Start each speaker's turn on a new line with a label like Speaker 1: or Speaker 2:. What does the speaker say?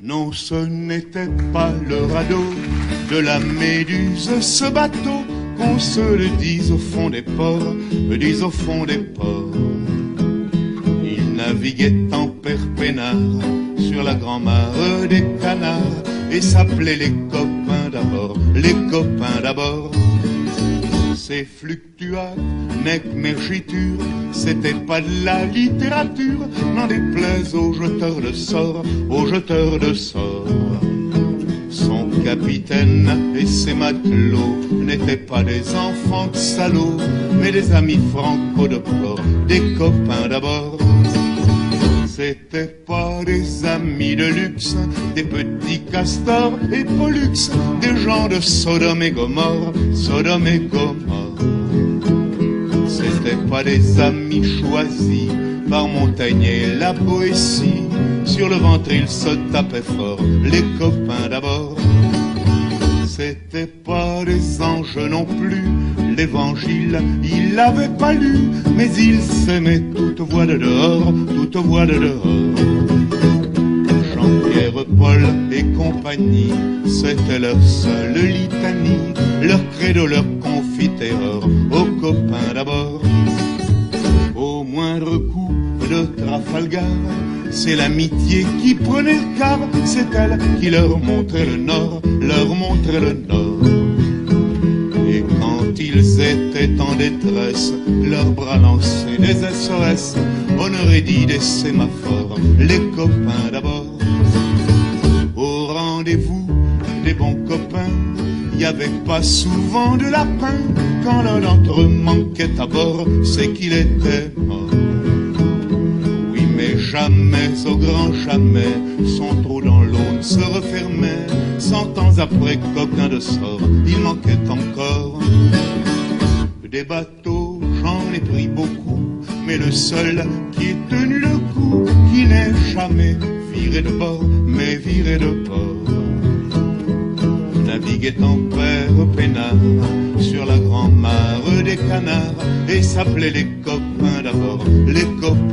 Speaker 1: Non, ce n'était pas le radeau de la Méduse, ce bateau, qu'on se le dise au fond des ports, me dise au fond des ports. Il naviguait en père peinard sur la grand-mare des canards et s'appelait les copains d'abord, les copains d'abord. Ces fluctuates, nec mergiture, c'était pas de la littérature, n'en déplaise aux jeteurs de sorts, aux jeteurs de sorts. Son capitaine et ses matelots n'étaient pas des enfants de salauds, mais des amis franco de port, des copains d'abord. C'étaient pas des amis de luxe, des petits castors et pollux, des gens de Sodome et Gomorre, Sodome et Gomorre. C'étaient pas des amis choisis par Montaigne et la Boétie, sur le ventre ils se tapaient fort, les copains d'abord. C'étaient pas des anges non plus, l'évangile il l'avait pas lu, mais ils s'aimaient toute voix de dehors, toute voix de dehors. Jean-Pierre, Paul et compagnie, c'était leur seule litanie, leur credo, leur confitereur, aux copains d'abord. Au moindre coup de Trafalgar, c'est l'amitié qui prenait le quart, c'est elle qui leur montrait le nord, leur montrait le nord. Et quand ils étaient en détresse, leurs bras lançaient des SOS, on aurait dit des sémaphores, les copains d'abord. Au rendez-vous des bons copains, y avait pas souvent de lapin, quand l'un d'entre eux manquait à bord, c'est qu'il était mort. Mais jamais, au grand jamais, son trou dans l'eau ne se refermait. 100 ans après, coquin de sort, il manquait encore. Des bateaux, j'en ai pris beaucoup, mais le seul qui ait tenu le coup, qui n'est jamais viré de bord, mais viré de port. Naviguait en père peinard sur la grand-mare des canards et s'appelait les copains d'abord, les copains